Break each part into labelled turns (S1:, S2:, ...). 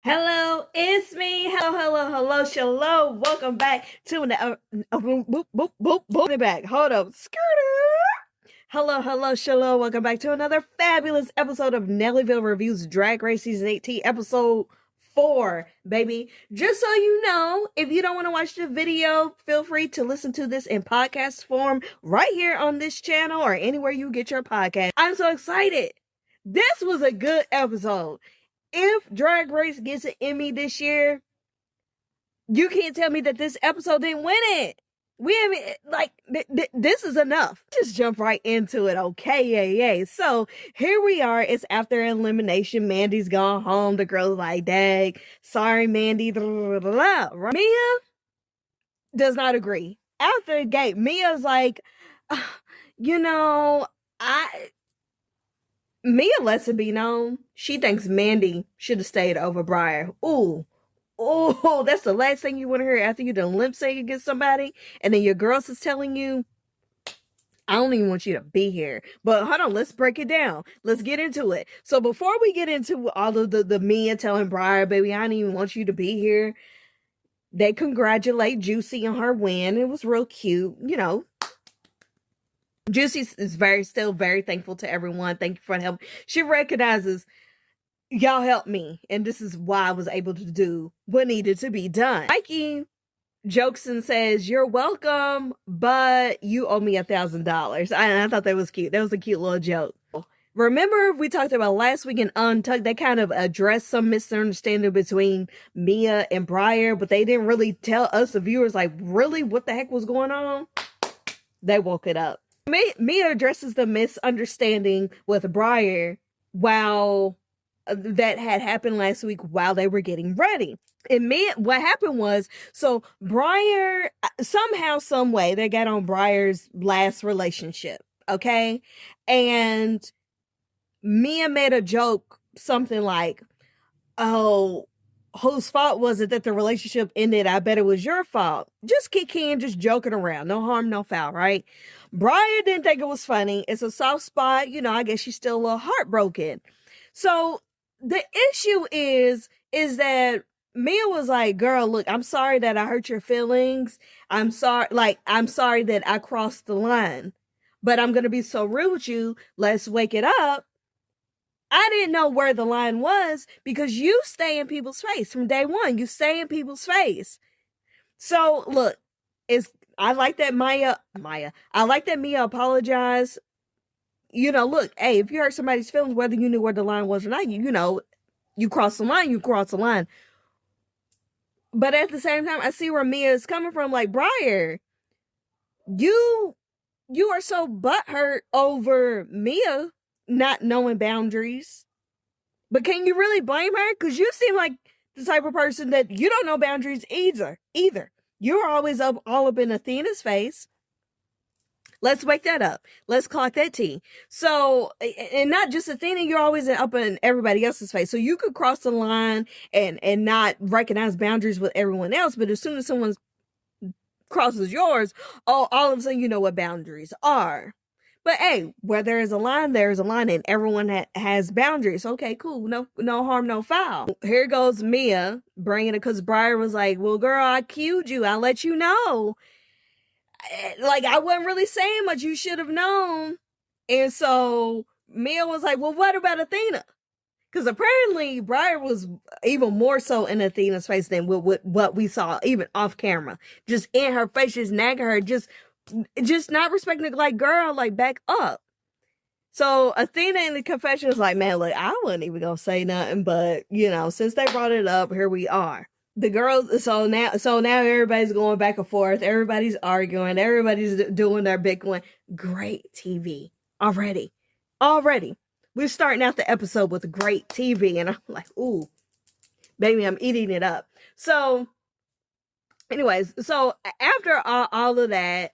S1: Hello, it's me. Hello, Shello. Welcome back to an boop back. Hold up, Hello, Shello. Welcome back to another fabulous episode of Nellyville Reviews Drag Race Season 18, Episode 4, baby. Just so you know, if you don't want to watch the video, feel free to listen to this in podcast form right here on this channel or anywhere you get your podcast. I'm so excited. This was a good episode. If Drag Race gets an Emmy this year, you can't tell me that this episode didn't win it. We haven't, this is enough. Just jump right into it, okay? Yay. So here we are. It's after elimination. Mandy's gone home. The girl's like, dang, sorry, Mandy. Mia does not agree. After the gate, Mia's like, you know, Mia lets it be known she thinks Mandy should have stayed over Briar. Ooh, that's the last thing you want to hear after you done lip sync against somebody, and then your girls is telling you, I don't even want you to be here. But hold on, let's break it down. Let's get into it. So before we get into all of the Mia telling Briar, baby, I don't even want you to be here, they congratulate Juicy on her win. It was real cute, you know. Juicy is still very thankful to everyone. Thank you for the help. She recognizes y'all helped me, and this is why I was able to do what needed to be done. Mikey jokes and says, "You're welcome, but you owe me $1,000." I thought that was cute. That was a cute little joke. Remember, we talked about last week in Untucked, they kind of addressed some misunderstanding between Mia and Briar, but they didn't really tell us, the viewers, like, really what the heck was going on? They woke it up. Mia addresses the misunderstanding with Briar while that had happened last week while they were getting ready. And Mia, what happened was, so Briar, somehow, some way, they got on Briar's last relationship, okay? And Mia made a joke, something like, oh, whose fault was it that the relationship ended? I bet it was your fault. Just kicking, just joking around. No harm, no foul, right? Briar didn't think it was funny. It's a soft spot. You know, I guess she's still a little heartbroken. So the issue is that Mia was like, girl, look, I'm sorry that I hurt your feelings. I'm sorry that I crossed the line. But I'm going to be so real with you. Let's wake it up. I didn't know where the line was because you stay in people's face from day one. You stay in people's face. So look, I like that I like that Mia apologized. You know, look, hey, if you hurt somebody's feelings, whether you knew where the line was or not, you know, you cross the line, you cross the line. But at the same time, I see where Mia is coming from. Like, Briar, you are so butthurt over Mia not knowing boundaries. But can you really blame her? Because you seem like the type of person that you don't know boundaries either. You're always all up in Athena's face. Let's wake that up. Let's clock that tea. So, and not just Athena, you're always up in everybody else's face. So you could cross the line and not recognize boundaries with everyone else. But as soon as someone crosses yours, all of a sudden you know what boundaries are. But hey, where there is a line, there is a line, and everyone has boundaries. Okay, cool. No harm, no foul. Here goes Mia bringing it, because Briar was like, well, girl, I cued you. I let you know. Like, I wasn't really saying much. You should have known. And so Mia was like, well, what about Athena? Because apparently Briar was even more so in Athena's face than what we saw, even off camera. Just in her face, just nagging her, just not respecting it. Like, girl, like, back up. So Athena in the confession is like, man, look, I wasn't even gonna say nothing, but you know, since they brought it up, here we are. The girls, so now everybody's going back and forth. Everybody's arguing. Everybody's doing their big one. Great TV already. We're starting out the episode with great TV, and I'm like, ooh, baby, I'm eating it up. So, anyways, so after all of that,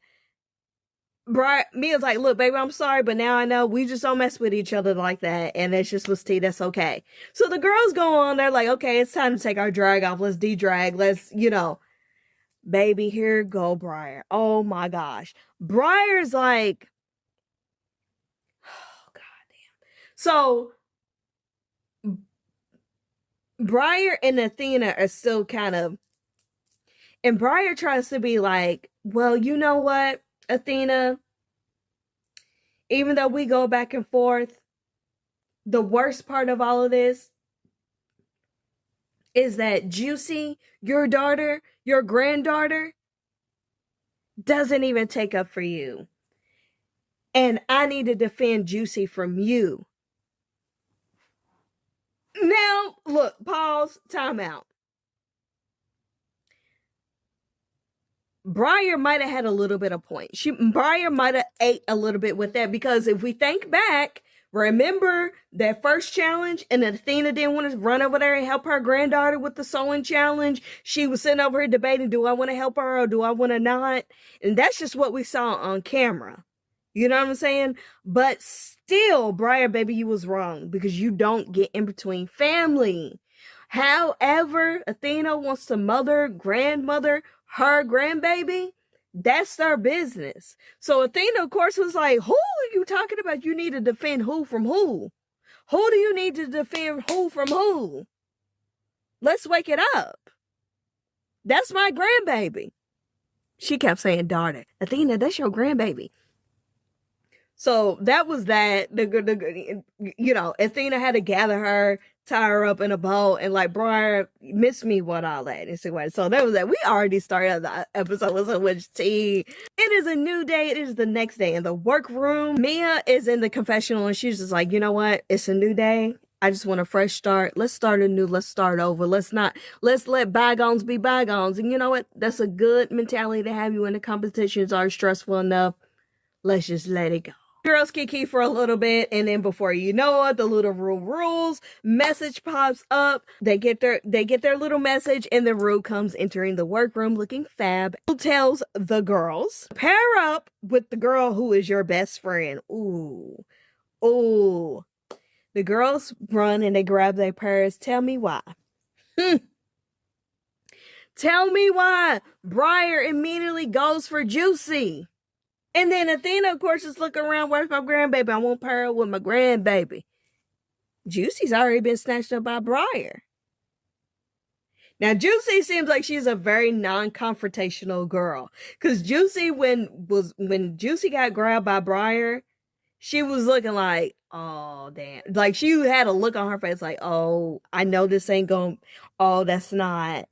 S1: Mia's like, look, baby, I'm sorry, but now I know we just don't mess with each other like that, and that's just what's tea, that's okay. So the girls go on, they're like, okay, it's time to take our drag off, let's de-drag, let's, you know. Baby, here go Briar. Oh my gosh. Briar's like, oh, god damn. So Briar and Athena are still kind of, and Briar tries to be like, well, you know what, Athena, even though we go back and forth, the worst part of all of this is that Juicy, your daughter, your granddaughter, doesn't even take up for you. And I need to defend Juicy from you. Now, look, pause, time out. Briar might have had a little bit of point. Briar might have ate a little bit with that, because if we think back, remember that first challenge, and Athena didn't want to run over there and help her granddaughter with the sewing challenge. She was sitting over here debating, do I want to help her or do I want to not? And that's just what we saw on camera. You know what I'm saying? But still, Briar, baby, you was wrong, because you don't get in between family. However, Athena wants to grandmother her grandbaby. That's their business. So Athena, of course, was like, who are you talking about? You need to defend who from who? Who do you need to defend who from who? Let's wake it up. That's my grandbaby. She kept saying, daughter, Athena, that's your grandbaby. So that was that. You know, Athena had to gather her, tie her up in a bow, and like, Briar, miss me with all that. So that was that. We already started the episode with so much tea. It is a new day. It is the next day in the workroom. Mia is in the confessional, and she's just like, you know what? It's a new day. I just want a fresh start. Let's start anew. Let's start over. Let's let bygones be bygones. And you know what? That's a good mentality to have. You when the competitions are stressful enough. Let's just let it go. Girls kiki for a little bit, and then before you know it, the little rules message pops up. They get their little message, and the Rue comes entering the workroom looking fab. Who tells the girls, pair up with the girl who is your best friend. Ooh. The girls run and they grab their purse. Tell me why. Tell me why Briar immediately goes for Juicy. And then Athena, of course, is looking around. Where's my grandbaby? I won't pair up with my grandbaby. Juicy's already been snatched up by Briar. Now, Juicy seems like she's a very non-confrontational girl. Because Juicy, when Juicy got grabbed by Briar, she was looking like, oh, damn. Like, she had a look on her face like, oh, I know this ain't going, oh, that's not.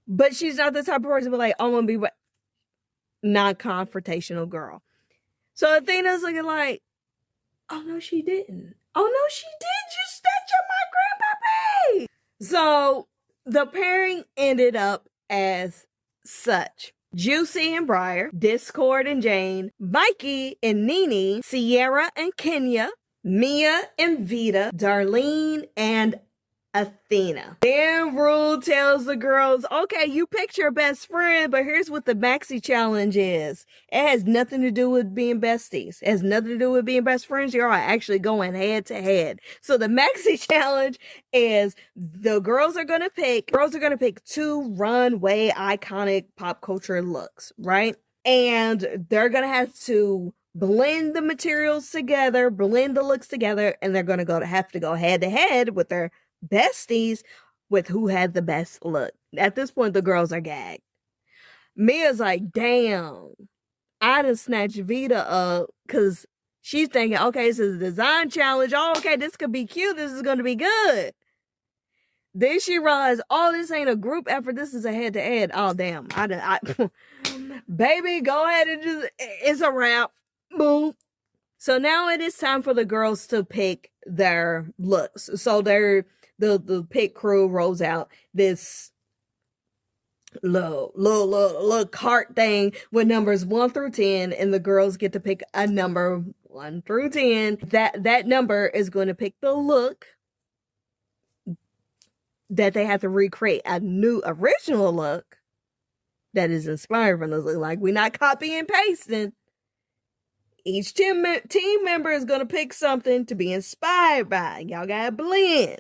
S1: But she's not the type of person to be like, oh, I'm going to be non-confrontational girl. So Athena's looking like, oh no, she didn't. Oh no, she did. You snatched up my grandpappy. So the pairing ended up as such: Juicy and Briar, Discord and Jane, Mikey and Nene, Sierra and Kenya, Mia and Vita, Darlene and Athena. Then Rue tells the girls, okay, you picked your best friend, but here's what the maxi challenge is. It has nothing to do with being besties. It has nothing to do with being best friends. You are actually going head to head. So the maxi challenge is the girls are going to pick two runway iconic pop culture looks, right? And they're going to have to blend the materials together, blend the looks together, and they're going to have to go head to head with their besties with who had the best look. At this point, the girls are gagged. Mia's like, damn, I done snatched Vita up, because she's thinking, okay, this is a design challenge. Oh, okay, this could be cute. This is going to be good. Then she realized, oh, this ain't a group effort. This is a head-to-head. Oh, damn. Baby, go ahead and it's a wrap. Boom. So now it is time for the girls to pick their looks. So the pick crew rolls out this little cart thing with numbers 1 through 10, and the girls get to pick a number 1 through 10. That number is going to pick the look that they have to recreate, a new original look that is inspired from those. Like, we're not copy and pasting. Each team member is going to pick something to be inspired by. Y'all got to blend.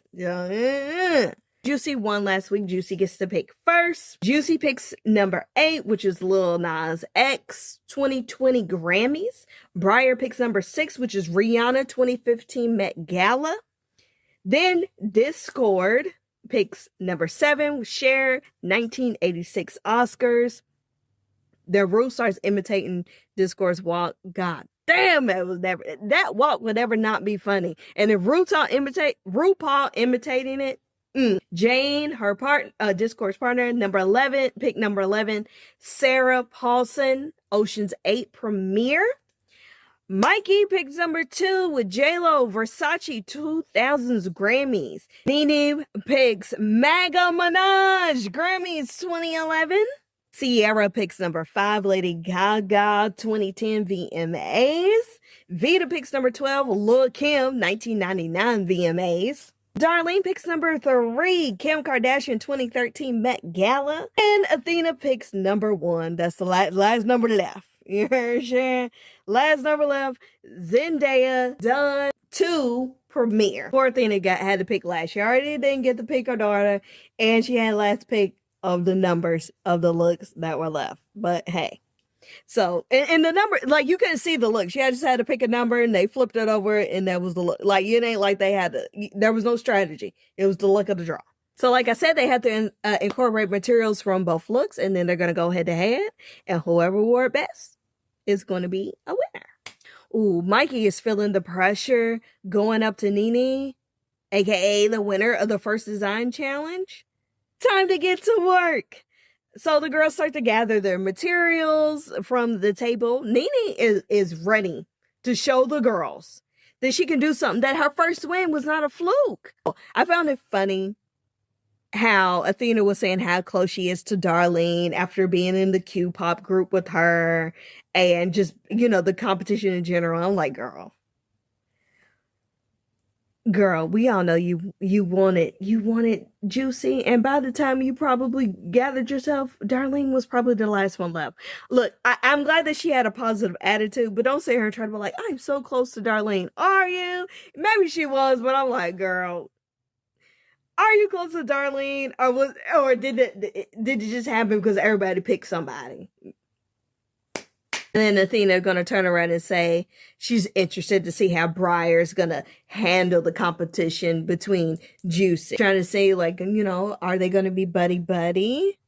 S1: Juicy won last week. Juicy gets to pick first. Juicy picks number 8, which is Lil Nas X 2020 Grammys. Briar picks number 6, which is Rihanna 2015 Met Gala. Then Discord picks number 7, Cher, 1986 Oscars. Their Ru starts imitating Discord's walk. God damn, that walk would never not be funny. And if RuPaul imitating it, Jane, her Discord's partner, pick number 11, Sarah Paulson, Ocean's 8 premiere. Mikey picks number 2 with J-Lo, Versace 2000s Grammys. Nene picks Mega Minaj, Grammys 2011. Sierra picks number 5, Lady Gaga, 2010 VMAs. Vita picks number 12, Lil' Kim, 1999 VMAs. Darlene picks number 3, Kim Kardashian, 2013 Met Gala. And Athena picks number 1. That's the last number left. You heard, Sharon? Last number left, Zendaya, done 2 premiere. Poor Athena had to pick last. She already didn't get to pick her daughter, and she had last pick of the numbers of the looks that were left. But hey. So, and the number, like, you couldn't see the look. She just had to pick a number, and they flipped it over, and that was the look. Like, it ain't like they had to, there was no strategy. It was the luck of the draw. So, like I said, they had to incorporate materials from both looks, and then they're going to go head to head, and whoever wore it best is going to be a winner. Ooh, Mikey is feeling the pressure going up to Nene, aka the winner of the first design challenge. Time to get to work. So the girls start to gather their materials from the table. Nene is ready to show the girls that she can do something, that her first win was not a fluke. I found it funny how Athena was saying how close she is to Darlene after being in the Q-pop group with her, and just, you know, the competition in general. I'm like, girl, we all know you wanted Juicy, and by the time you probably gathered yourself, Darlene was probably the last one left. Look, I'm glad that she had a positive attitude, but don't sit here and try to be like, I'm so close to Darlene. Are you? Maybe she was, but I'm like, girl, are you close to Darlene, or did it just happen because everybody picked somebody? And then Athena gonna turn around and say she's interested to see how Briar's gonna handle the competition between Juicy. Trying to say, like, you know, are they gonna be buddy,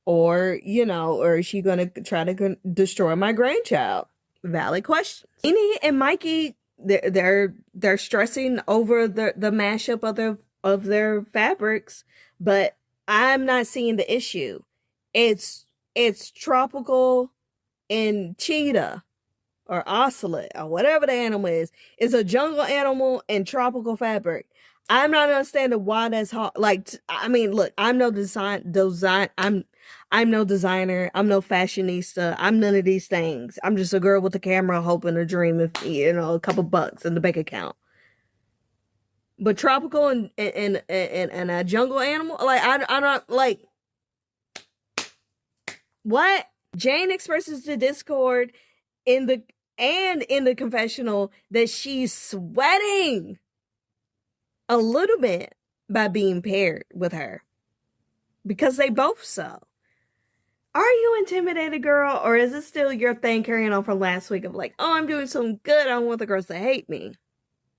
S1: or, you know, or is she gonna try to destroy my grandchild? Valid question. Nene and Mikey, they're stressing over the mashup of their fabrics, but I'm not seeing the issue. It's tropical and cheetah or ocelot or whatever the animal is a jungle animal and tropical fabric. I'm not understanding why that's hard. Like, I mean, look, I'm no I'm no designer. I'm no fashionista. I'm none of these things. I'm just a girl with a camera hoping to dream of, you know, a couple bucks in the bank account. But tropical and a jungle animal, like, I don't, like, what? Jane expresses to Discord in the confessional that she's sweating a little bit by being paired with her, because they both so. Are you intimidated, girl, or is it still your thing carrying on from last week of like, oh, I'm doing something good, I don't want the girls to hate me?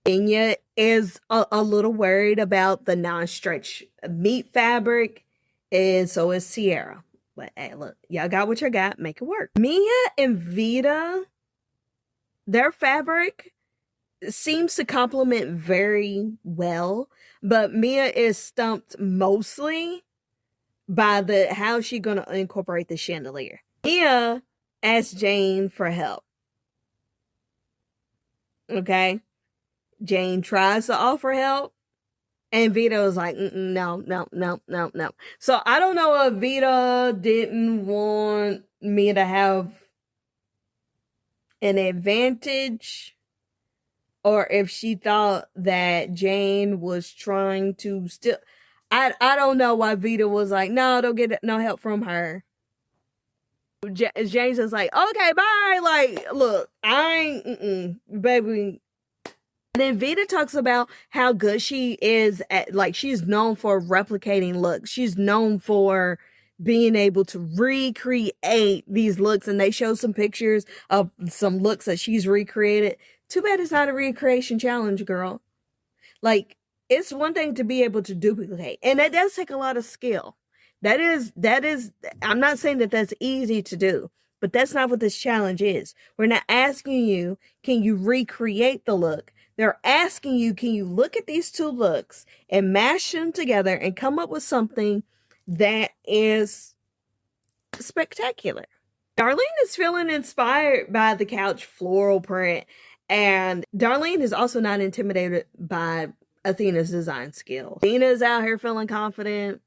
S1: Enya is a little worried about the non-stretch meat fabric, and so is Sierra. But hey, look, y'all got what you got. Make it work. Mia and Vita, their fabric seems to complement very well, but Mia is stumped mostly by how she gonna incorporate the chandelier. Mia asked Jane for help. Okay? Jane tries to offer help, and Vita was like, no. So I don't know if Vita didn't want me to have an advantage, or if she thought that Jane was trying to still. I don't know why Vita was like, no, don't get no help from her. Jane's just like, okay, bye. Like, look, I ain't, baby. And then Vita talks about how good she is at, like, she's known for replicating looks. She's known for being able to recreate these looks. And they show some pictures of some looks that she's recreated. Too bad it's not a recreation challenge, girl. Like, it's one thing to be able to duplicate, and that does take a lot of skill. That is, I'm not saying that that's easy to do, but that's not what this challenge is. We're not asking you, can you recreate the look? They're asking you, can you look at these two looks and mash them together and come up with something that is spectacular? Darlene is feeling inspired by the couch floral print, and Darlene is also not intimidated by Athena's design skill. Athena's out here feeling confident.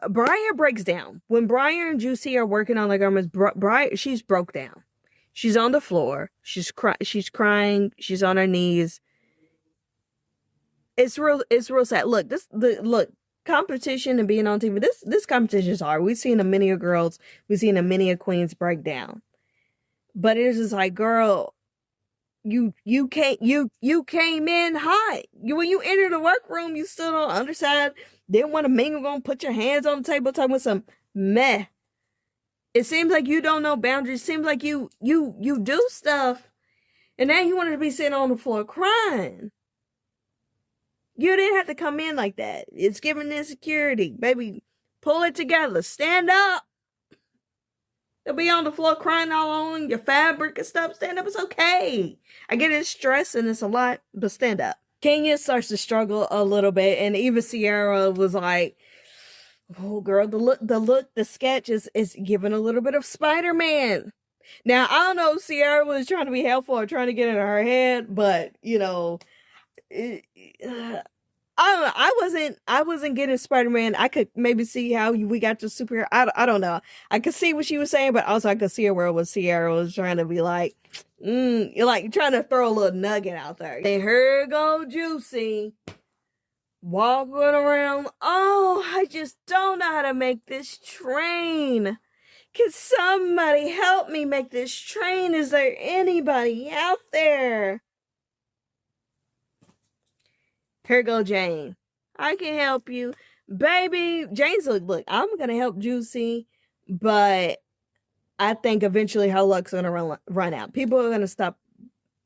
S1: Briar breaks down. When Briar and Juicy are working on the garments, Briar, she's broke down. She's on the floor. She's crying. She's on her knees. It's real sad. Look, competition and being on TV. This competition is hard. We've seen a many of girls. We've seen a many of queens break down. But it's just like, girl, you came in hot. When you enter the workroom, you stood on the underside, didn't want to mingle, gonna put your hands on the table, talking with some meh. It seems like you don't know boundaries. It seems like you do stuff, and now you wanted to be sitting on the floor crying. You didn't have to come in like that. It's giving insecurity. Baby, pull it together. Stand up. You'll be on the floor crying all on your fabric and stuff. Stand up. It's okay. I get it's stress and it's a lot, but stand up. Kenya starts to struggle a little bit, and even Sierra was like, oh, girl, the sketch is giving a little bit of Spider-Man. Now, I don't know if Sierra was trying to be helpful or trying to get in her head, but, you know, I wasn't getting Spider-Man. I could maybe see how we got to superhero. I don't know. I could see what she was saying, but also I could see where Sierra was trying to be like, you're like trying to throw a little nugget out there. And here go Juicy walking around. Oh, I just don't know how to make this train. Can somebody help me make this train? Is there anybody out there? Here go Jane. I can help you. Baby, Jane's like, look, I'm going to help Juicy, but I think eventually her luck's going to run out. People are going to stop.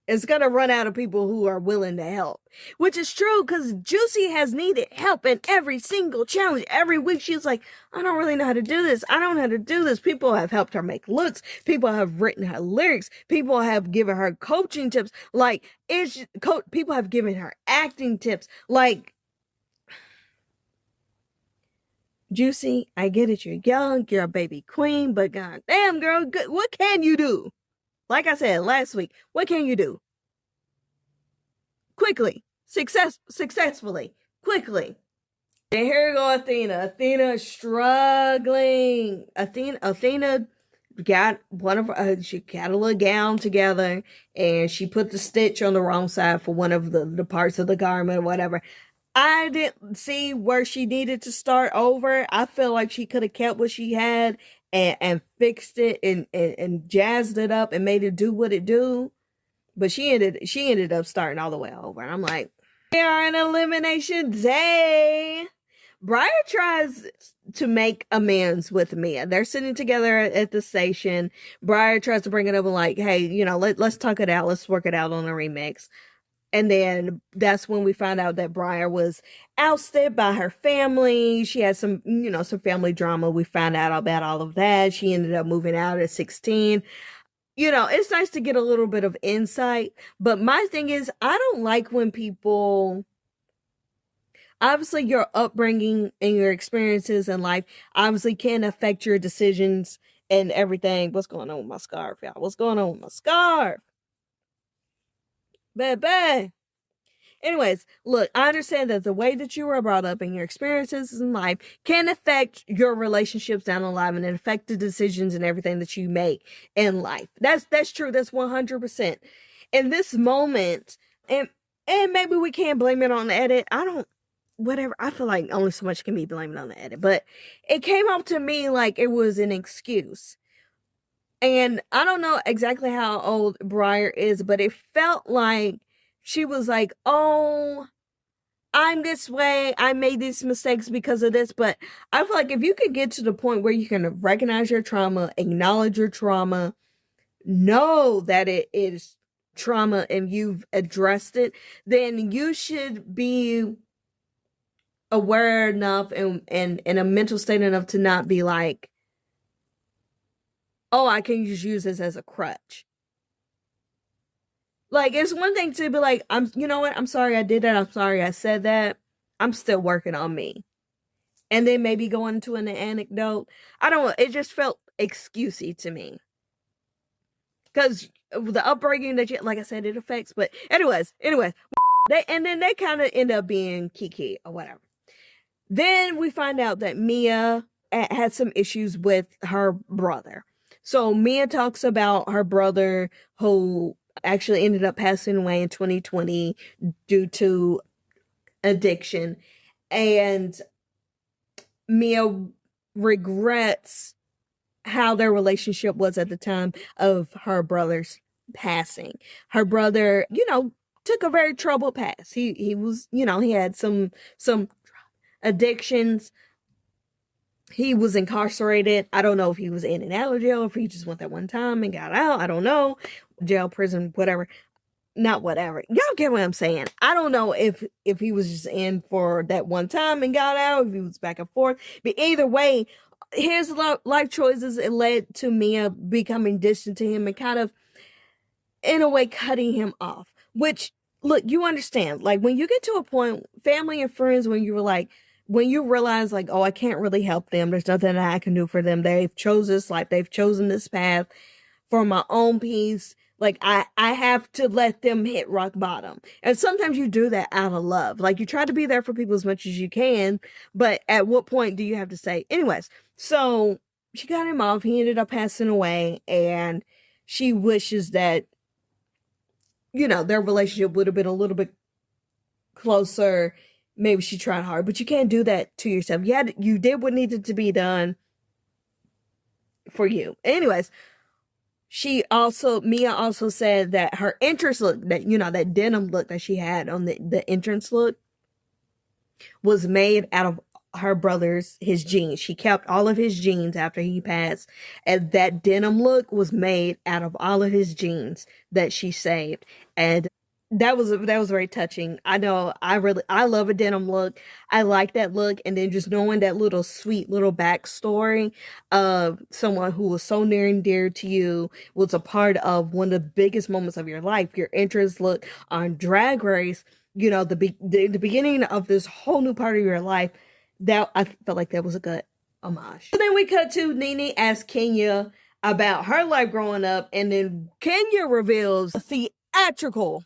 S1: It's going to run out of people who are willing to help, which is true because Juicy has needed help in every single challenge. Every week she's like, I don't really know how to do this. I don't know how to do this. People have helped her make looks. People have written her lyrics. People have given her coaching tips. Like, people have given her acting tips. Like, Juicy, I get it. You're young. You're a baby queen. But goddamn, girl, what can you do? Like I said last week, what can you do? Quickly. Successfully. Quickly. And here go Athena. Athena struggling. Athena got she got a little gown together and she put the stitch on the wrong side for one of the parts of the garment or whatever. I didn't see where she needed to start over. I feel like she could have kept what she had and fixed it and jazzed it up and made it do what it do. But she ended up starting all the way over. And I'm like, we are in elimination day. Briar tries to make amends with Mia. They're sitting together at the station. Briar tries to bring it up and like, hey, you know, let's talk it out. Let's work it out on a remix. And then that's when we found out that Briar was ousted by her family. She had some family drama. We found out about all of that. She ended up moving out at 16. You know, it's nice to get a little bit of insight. But my thing is, I don't like when people, obviously your upbringing and your experiences in life obviously can affect your decisions and everything. What's going on with my scarf, y'all? What's going on with my scarf? Baby. Anyways, look, I understand that the way that you were brought up and your experiences in life can affect your relationships down the line and affect the decisions and everything that you make in life. That's true. That's 100%. In this moment, and maybe we can't blame it on the edit. I feel like only so much can be blamed on the edit, but it came off to me like it was an excuse. And I don't know exactly how old Briar is, but it felt like she was like, oh, I'm this way. I made these mistakes because of this. But I feel like if you could get to the point where you can recognize your trauma, acknowledge your trauma, know that it is trauma and you've addressed it, then you should be aware enough and in a mental state enough to not be like, oh, I can just use this as a crutch. Like, it's one thing to be like, you know what, I'm sorry I did that, I'm sorry I said that, I'm still working on me. And then maybe go into an anecdote. I don't know, it just felt excusey to me. Because the upbringing that you, like I said, it affects, but anyways, and then they kind of end up being kiki or whatever. Then we find out that Mia had some issues with her brother. So Mia talks about her brother who actually ended up passing away in 2020 due to addiction. And Mia regrets how their relationship was at the time of her brother's passing. Her brother, took a very troubled past. He was, he had some addictions. He was incarcerated. I don't know if he was in and out of jail, if he just went that one time and got out. I don't know. Jail, prison, whatever. Not whatever. Y'all get what I'm saying. I don't know if he was just in for that one time and got out, if he was back and forth. But either way, his life choices, it led to Mia becoming distant to him and kind of, in a way, cutting him off. Which, look, you understand. Like, when you get to a point, family and friends, when you realize, like, oh, I can't really help them. There's nothing that I can do for them. They've chosen this life. They've chosen this path for my own peace. Like, I have to let them hit rock bottom. And sometimes you do that out of love. Like, you try to be there for people as much as you can. But at what point do you have to say? Anyways, so she got him off. He ended up passing away. And she wishes that, their relationship would have been a little bit closer. Maybe she tried hard, but you can't do that to yourself. You did what needed to be done for you. Anyways, Mia also said that her entrance look, that denim look that she had on the entrance look was made out of her brother's, his jeans. She kept all of his jeans after he passed, and that denim look was made out of all of his jeans that she saved. And that was very touching. I know I love a denim look. I like that look. And then just knowing that little sweet little backstory of someone who was so near and dear to you, was a part of one of the biggest moments of your life, your entrance look on Drag Race, the beginning of this whole new part of your life, that I felt like that was a good homage. So then we cut to Nene ask Kenya about her life growing up, and then Kenya reveals a theatrical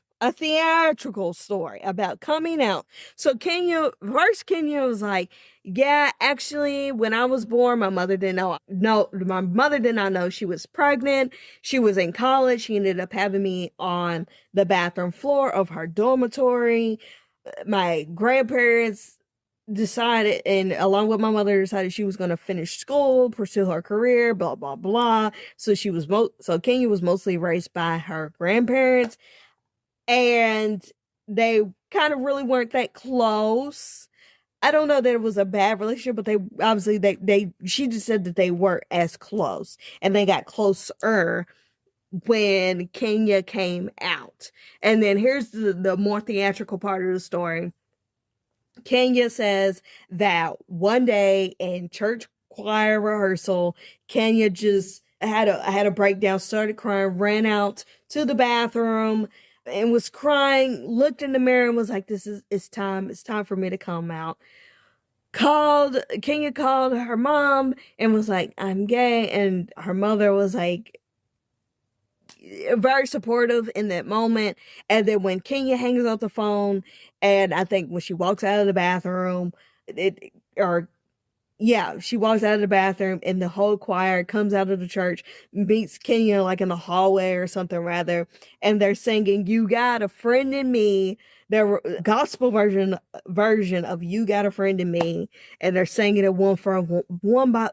S1: story about coming out. So Kenya was like, yeah, actually, when I was born, my mother did not know she was pregnant. She was in college. She ended up having me on the bathroom floor of her dormitory. My grandparents decided, and along with my mother, decided she was going to finish school, pursue her career, blah, blah, blah. So Kenya was mostly raised by her grandparents. And they kind of really weren't that close. I don't know that it was a bad relationship, but she just said that they weren't as close. And they got closer when Kenya came out. And then here's the more theatrical part of the story. Kenya says that one day in church choir rehearsal, Kenya just had a breakdown, started crying, ran out to the bathroom, and was crying, looked in the mirror and was like, it's time for me to come out. Kenya called her mom and was like, I'm gay. And her mother was like, very supportive in that moment. And then when Kenya hangs up the phone, and I think when she walks out of the bathroom, she walks out of the bathroom and the whole choir comes out of the church, meets Kenya like in the hallway or something rather, and they're singing "You Got a Friend in Me," their gospel version of "You Got a Friend in Me," and they're singing it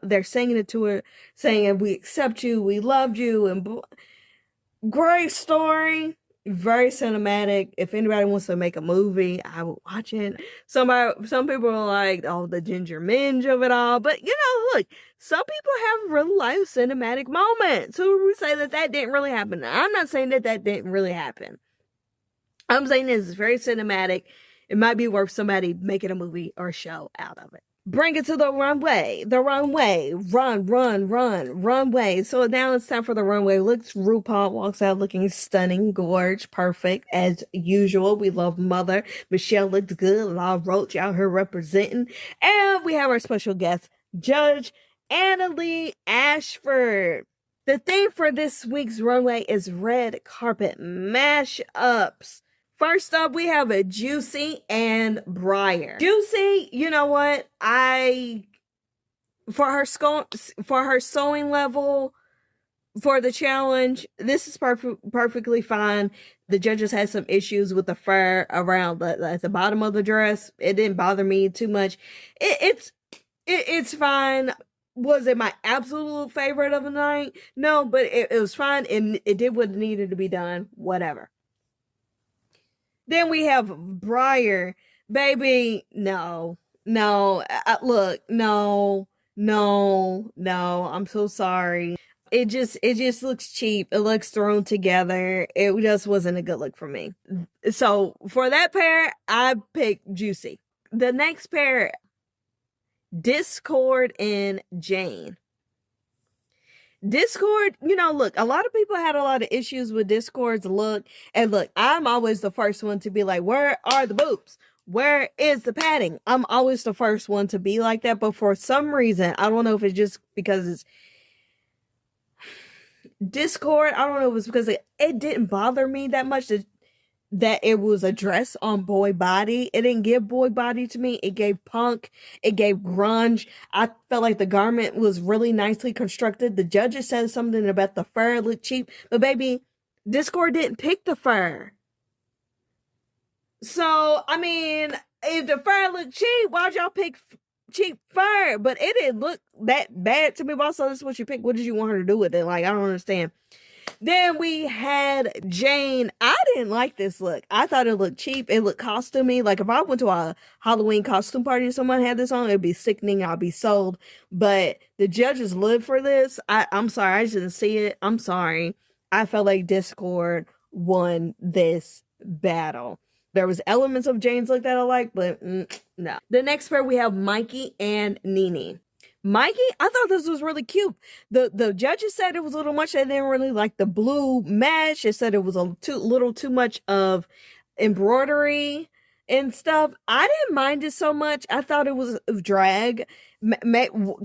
S1: they're singing it to her, saying, "We accept you, we loved you," and great story. Very cinematic. If anybody wants to make a movie, I will watch it. Some people are like, oh, the ginger minge of it all. But, look, some people have real life cinematic moments. Who would say that didn't really happen? I'm not saying that didn't really happen. I'm saying this is very cinematic. It might be worth somebody making a movie or a show out of it. Bring it to the runway. The runway. Run, run, run. Runway. So now it's time for the runway. Looks RuPaul walks out looking stunning, gorge, perfect as usual. We love Mother. Michelle looks good. Law Roach out here representing. And we have our special guest, Judge Annalee Ashford. The theme for this week's runway is red carpet mashups. First up, we have a Juicy and Briar. Juicy, you know what? For her sewing level for the challenge, this is perfectly fine. The judges had some issues with the fur around at the bottom of the dress. It didn't bother me too much. It's fine. Was it my absolute favorite of the night? No, but it was fine and it did what needed to be done. Whatever. Then we have Briar. Baby, no. Look, no, I'm so sorry. It just looks cheap. It looks thrown together. It just wasn't a good look for me. So for that pair, I picked Juicy. The next pair, Discord and Jane. Discord, look, a lot of people had a lot of issues with Discord's look. And look, I'm always the first one to be like, where are the boobs? Where is the padding? I'm always the first one to be like that. But for some reason, I don't know if it's just because it's Discord. I don't know if it's because it didn't bother me that much that it was a dress on boy body. It didn't give boy body to me. It gave punk. It gave grunge. I felt like the garment was really nicely constructed. The judges said something about the fur looked cheap. But baby, Discord didn't pick the fur. So, I mean, if the fur looked cheap, why'd y'all pick cheap fur? But it didn't look that bad to me. But also, this is what you picked. What did you want her to do with it? Like, I don't understand. Then we had Jane. I didn't like this look. I thought it looked cheap. It looked costumey. Like if I went to a Halloween costume party and someone had this on, it'd be sickening. I'd be sold. But the judges lived for this. I'm sorry. I just didn't see it. I'm sorry. I felt like Discord won this battle. There was elements of Jane's look that I like, but no. The next pair we have Mikey and Nene. Mikey, I thought this was really cute. The judges said it was a little much. They didn't really like the blue mesh. They said it was a little too much of embroidery and stuff. I didn't mind it so much. I thought it was drag.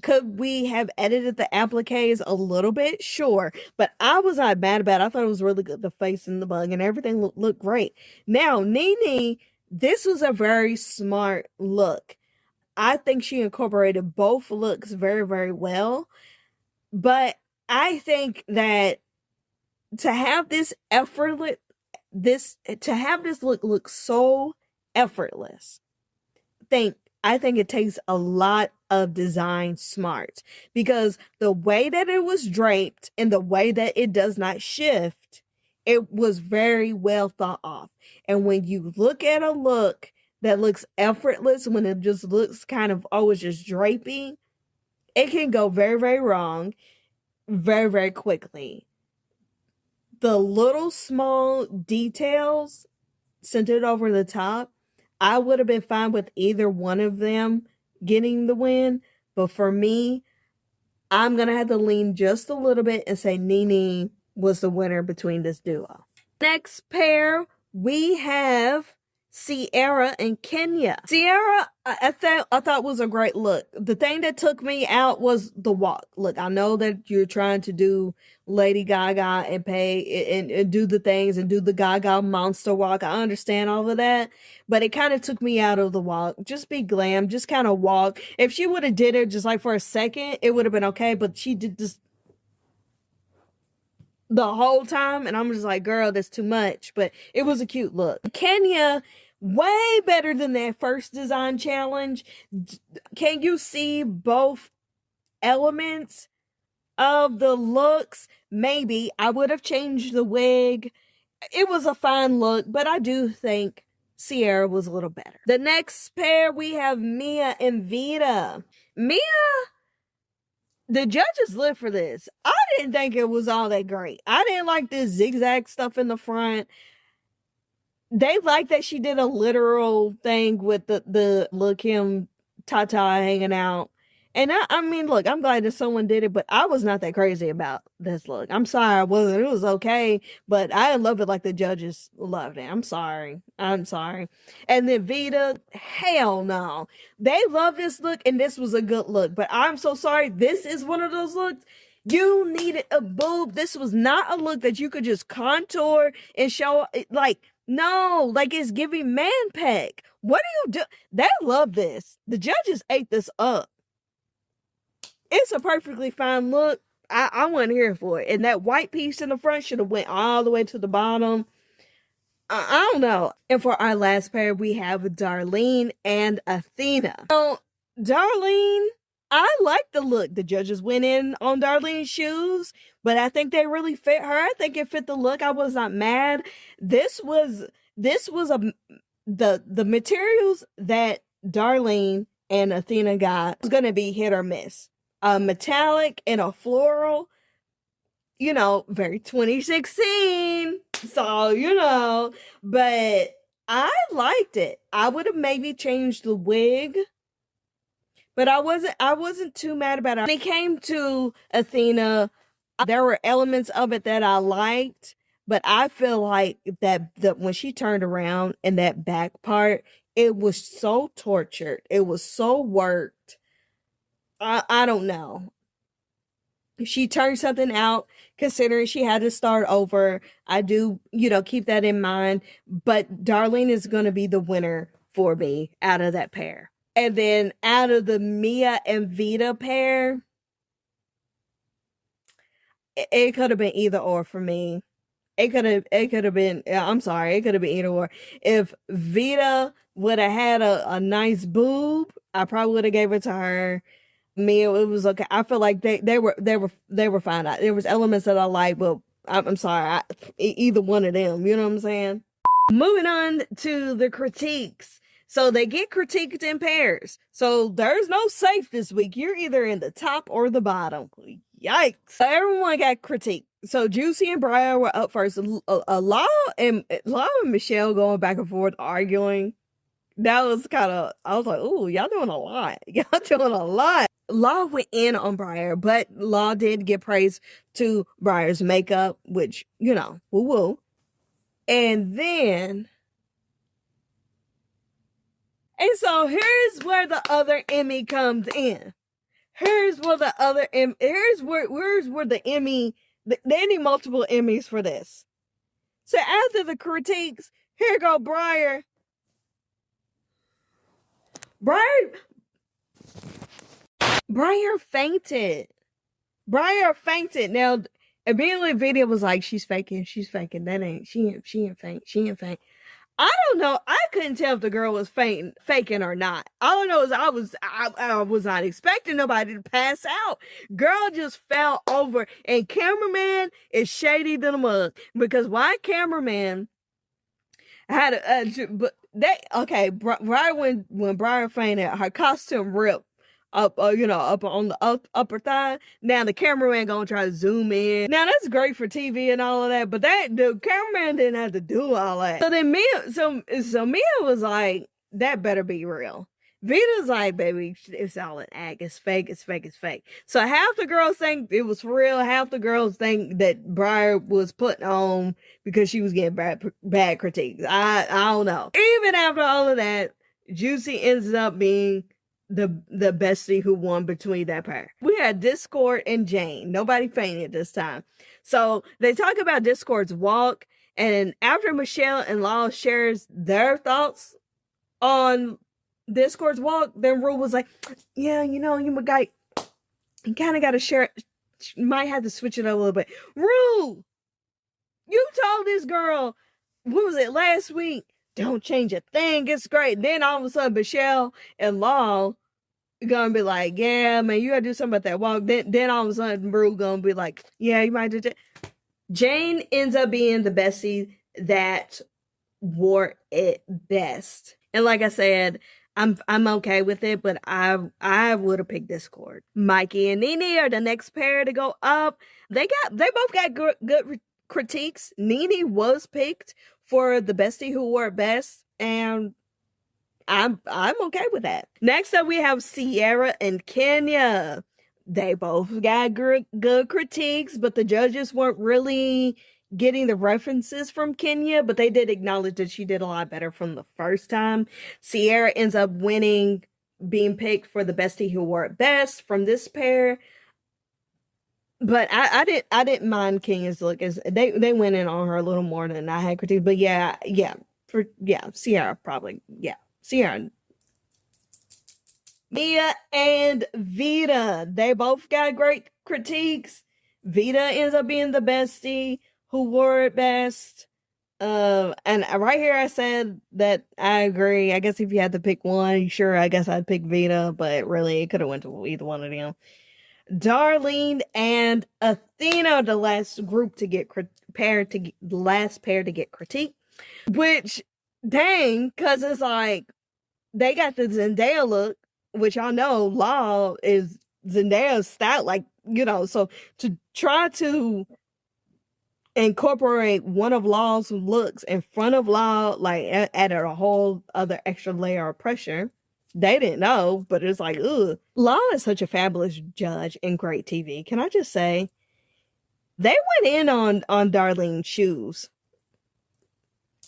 S1: Could we have edited the appliques a little bit? Sure. But I was not mad about it. I thought it was really good. The face and the bug and everything looked great. Now, Nene, this was a very smart look. I think she incorporated both looks very, very well. But I think that to have this look so effortless, I think it takes a lot of design smarts, because the way that it was draped and the way that it does not shift, it was very well thought of. And when you look at a look that looks effortless, when it just looks kind of always just draping, it can go very, very wrong very, very quickly. The little small details centered over the top, I would have been fine with either one of them getting the win. But for me, I'm going to have to lean just a little bit and say Nene was the winner between this duo. Next pair, we have Sierra and Kenya. Sierra, I thought was a great look. The thing that took me out was the walk. Look, I know that you're trying to do Lady Gaga and pay and do the things and do the Gaga monster walk. I understand all of that, but it kind of took me out of the walk. Just be glam, just kind of walk. If she would have did it just like for a second, it would have been okay, but she did this the whole time, and I'm just like, girl, that's too much. But it was a cute look. Kenya, way better than that first design challenge. Can you see both elements of the looks? Maybe I would have changed the wig. It was a fine look, but I do think Sierra was a little better. The next pair, we have Mia and Vita. Mia, the judges lived for this. I didn't think it was all that great. I didn't like this zigzag stuff in the front. They like that she did a literal thing with the Lil' Kim Tata hanging out. And I mean, look, I'm glad that someone did it, but I was not that crazy about this look. I'm sorry I wasn't. It was okay, but I didn't love it like the judges loved it. I'm sorry. I'm sorry. And then Vita, hell no. They love this look, and this was a good look. But I'm so sorry. This is one of those looks. You needed a boob. This was not a look that you could just contour and show. Like, no, like it's giving man peck. What do you do? They love this. The judges ate this up. It's a perfectly fine look. I wasn't here for it. And that white piece in the front should have went all the way to the bottom. I don't know. And for our last pair, we have Darlene and Athena. So, Darlene, I like the look. The judges went in on Darlene's shoes, but I think they really fit her. I think it fit the look. I was not mad. This was the materials that Darlene and Athena got was gonna be hit or miss. A metallic and a floral, you know, very 2016. So, you know, but I liked it. I would have maybe changed the wig, but I wasn't too mad about it. When it came to Athena, there were elements of it that I liked, but I feel like that when she turned around in that back part, it was so tortured. It was so worked. I don't know. She turned something out considering she had to start over. I do, you know, keep that in mind. But Darlene is going to be the winner for me out of that pair. And then out of the Mia and Vita pair, it could have been either or for me. It could have been, I'm sorry, it could have been either or. If Vita would have had a nice boob, I probably would have gave it to her. Me, it was okay. I feel like they were fine. There was elements that I like, but I'm sorry, either one of them. You know what I'm saying? Moving on to the critiques. So they get critiqued in pairs. So there's no safe this week. You're either in the top or the bottom. Yikes! So everyone got critiqued. So Juicy and Briar were up first. Law and Michelle going back and forth arguing. That was kind of, I was like, ooh, y'all doing a lot. Y'all doing a lot. Law went in on Briar, but Law did give praise to Briar's makeup, which, you know, woo-woo. And then, and so here's where the other Emmy comes in. Here's where the other Emmy, here's where the Emmy, they need multiple Emmys for this. So after the critiques, here go Briar. Briar fainted. Now, immediately video was like, she's faking. That ain't, she ain't faint. I don't know. I couldn't tell if the girl was faking or not. All I know is I was not expecting nobody to pass out. Girl just fell over, and cameraman is shady than a mug, because why cameraman had right when Briar fainted, her costume ripped up, up on the upper thigh. Now the cameraman gonna try to zoom in. Now that's great for TV and all of that, but the cameraman didn't have to do all that. So then Mia was like, that better be real. Vita's like, baby, it's all an act. It's fake. So half the girls think it was for real. Half the girls think that Briar was putting on because she was getting bad critiques. I don't know. Even after all of that, Juicy ends up being the bestie who won between that pair. We had Discord and Jane. Nobody fainted this time. So they talk about Discord's walk, and after Michelle and Law shares their thoughts on Discord's walk, then Rue was like, yeah, you kind of got to share it. Might have to switch it up a little bit. Rue, you told this girl, what was it, last week? Don't change a thing. It's great. Then all of a sudden, Michelle and Law gonna be like, yeah, man, you gotta do something about that walk. Then all of a sudden, Rue gonna be like, yeah, you might do that. Jane ends up being the bestie that wore it best. And like I said, I'm okay with it, but I would have picked Discord. Mikey and Nene are the next pair to go up. They both got good critiques. Nene was picked for the bestie who wore it best, and I'm okay with that. Next up, we have Sierra and Kenya. They both got good critiques, but the judges weren't really getting the references from Kenya, but they did acknowledge that she did a lot better from the first time. Sierra ends up winning, being picked for the bestie who wore it best from this pair. But I didn't mind Kenya's look, as they went in on her a little more than I had critiques. But Sierra probably, Sierra. Mia and Vita, they both got great critiques. Vita ends up being the bestie who wore it best. And right here I said that I agree. I guess if you had to pick one, sure, I guess I'd pick Vita, but really it could have went to either one of them. Darlene and Athena, the last group to get paired to the last pair to get critique, which dang, because it's like they got the Zendaya look, which I know Law is Zendaya's style, like, you know, so to try to incorporate one of Law's looks in front of Law, like, added a whole other extra layer of pressure. They didn't know, but it's like, ugh. Law is such a fabulous judge and great TV. Can I just say, they went in on Darlene's shoes.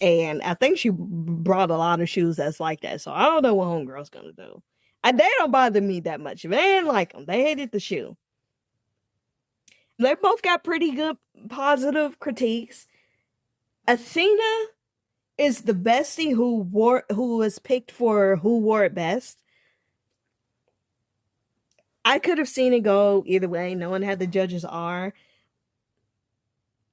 S1: And I think she brought a lot of shoes that's like that. So I don't know what homegirl's gonna do. They don't bother me that much. If they didn't like them, they hated the shoe. They both got pretty good positive critiques. Athena is the bestie who was picked for who wore it best. I could have seen it go either way. No one had the judges are.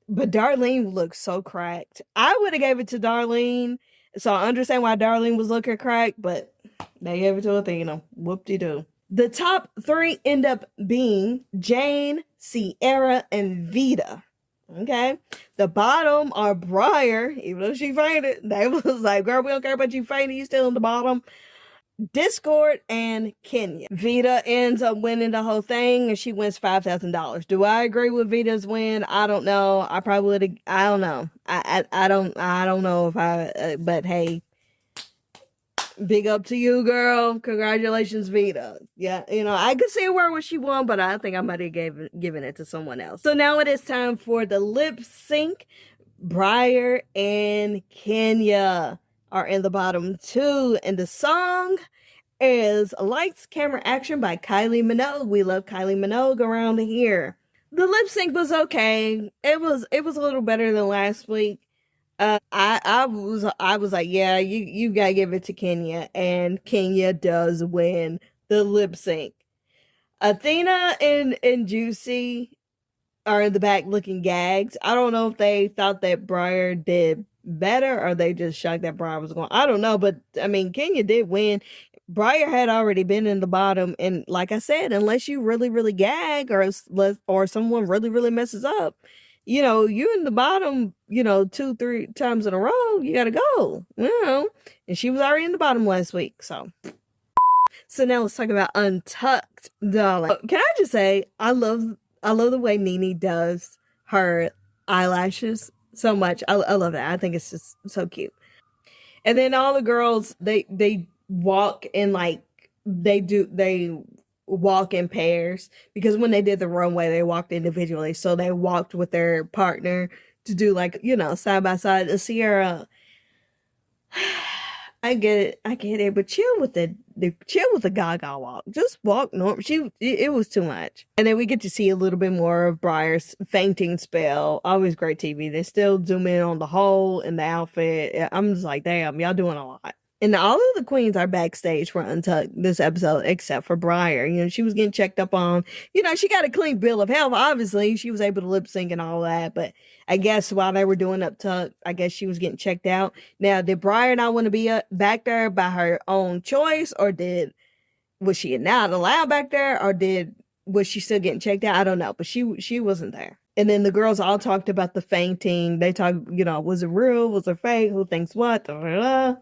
S1: But Darlene looks so cracked. I would have gave it to Darlene. So I understand why Darlene was looking cracked, but they gave it to Athena. Whoop-de-doo. The top three end up being Jane, Sierra, and Vita. Okay. The bottom are Briar, even though she fainted. They was like, girl, we don't care about you fainting. You still in the bottom. Discord and Kenya. Vita ends up winning the whole thing, and she wins $5,000. Do I agree with Vita's win? I don't know. I probably would have. I don't know. I don't know if I. But hey, big up to you, girl. Congratulations, Vita. Yeah, you know, I could see where she won, but I think I might have given it to someone else. So now it is time for the lip sync. Briar and Kenya are in the bottom two, and the song is Lights, Camera, Action by Kylie Minogue. We love Kylie Minogue around here. The lip sync was okay. It was a little better than last week. I was like, yeah, you gotta give it to Kenya, and Kenya does win the lip sync. Athena and Juicy are in the back looking gags. I don't know if they thought that Briar did better or they just shocked that Briar was going. I don't know, but I mean, Kenya did win. Briar had already been in the bottom, and like I said, unless you really, really gag or someone really, really messes up, you know, you in the bottom, you know, 2-3 times in a row, you gotta go, you know. And she was already in the bottom last week, so now let's talk about Untucked, darling. Can I just say, I love the way Nene does her eyelashes so much. I love it. I think it's just so cute. And then all the girls, they walk in like they walk in pairs, because when they did the runway, they walked individually. So they walked with their partner to do, like, you know, side by side. The Sierra, I get it, but chill with the Gaga walk. Just walk normal. It was too much. And then we get to see a little bit more of Briar's fainting spell. Always great TV. They still zoom in on the hole and the outfit. I'm just like, damn, y'all doing a lot. And all of the queens are backstage for Untucked this episode, except for Briar. You know, she was getting checked up on. You know, she got a clean bill of health. Obviously, she was able to lip sync and all that. But I guess while they were doing Untucked, I guess she was getting checked out. Now, did Briar not want to be back there by her own choice, or was she not allowed back there, or was she still getting checked out? I don't know, but she wasn't there. And then the girls all talked about the fainting. They talked, you know, was it real? Was it fake? Who thinks what? Da, da, da.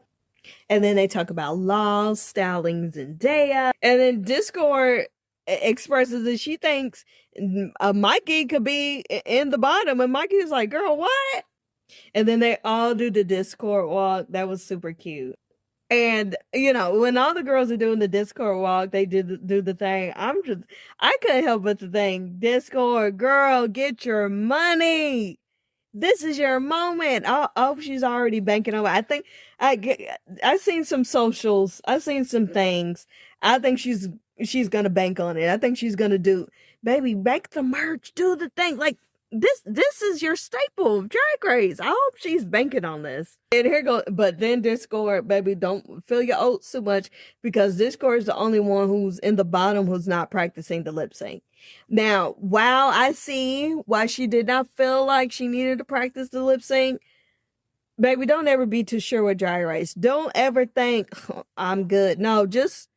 S1: And then they talk about Law, styling Zendaya. And then Discord expresses that she thinks Mikey could be in the bottom. And Mikey's like, girl, what? And then they all do the Discord walk. That was super cute. And you know, when all the girls are doing the Discord walk, they do the thing. I couldn't help but to think, Discord girl, get your money. This is your moment. Oh, she's already banking on it. I think I've seen some socials. I've seen some things. I think she's gonna bank on it. I think she's gonna do, baby, bank the merch, do the thing. Like this is your staple of Drag Race. I hope she's banking on this. And here go, but then Discord, baby, don't fill your oats too much, because Discord is the only one who's in the bottom who's not practicing the lip sync. Now, while I see why she did not feel like she needed to practice the lip sync, baby, don't ever be too sure with Drag Race. Don't ever think, oh, I'm good. No, just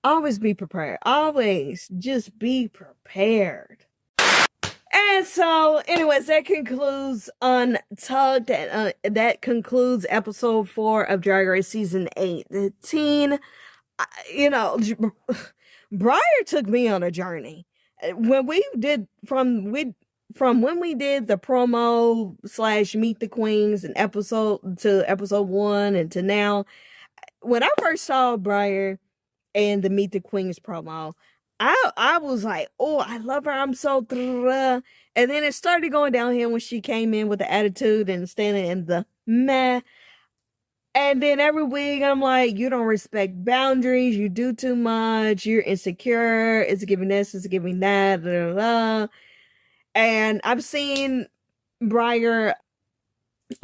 S1: always be prepared. Always just be prepared. And so, anyways, that concludes Untucked. That concludes episode 4 of Drag Race season 18. You know, Briar took me on a journey. When we did from when we did the promo / meet the queens and episode 1 and to now, when I first saw Briar and the Meet the Queens promo, I was like, oh, I love her. I'm so and then it started going downhill when she came in with the attitude and standing in the meh. And then every week I'm like, you don't respect boundaries, you do too much, you're insecure, it's giving this, it's giving that, blah, blah, blah. And I've seen Briar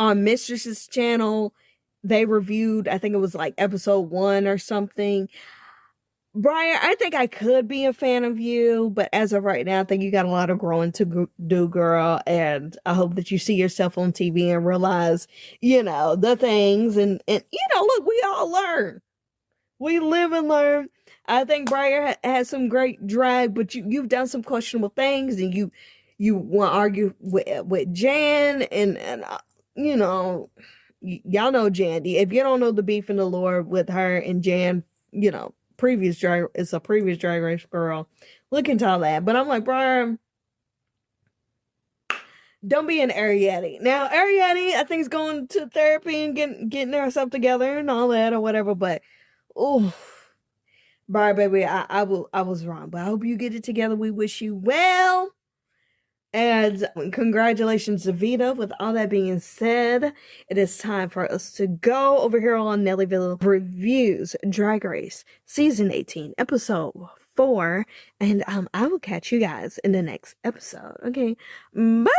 S1: on Mistress's channel. They reviewed, I think it was like episode 1 or something. Briar, I think I could be a fan of you, but as of right now, I think you got a lot of growing to do, girl. And I hope that you see yourself on TV and realize, you know, the things. And you know, look, we all learn. We live and learn. I think Briar has some great drag, but you've done some questionable things, and you want to argue with Jan, and you know, y'all know Jandy. If you don't know the beef in the lore with her and Jan, you know, it's a previous Drag Race girl. Look into all that. But I'm like, Briar, don't be an Ariete. Now, Ariete, I think, is going to therapy and getting herself together and all that or whatever. But, oh, Briar, baby, I was wrong. But I hope you get it together. We wish you well. And congratulations to Vita. With all that being said, it is time for us to go over here on NELLYVYLLE Reviews Drag Race Season 18, Episode 4. And I will catch you guys in the next episode. Okay, bye!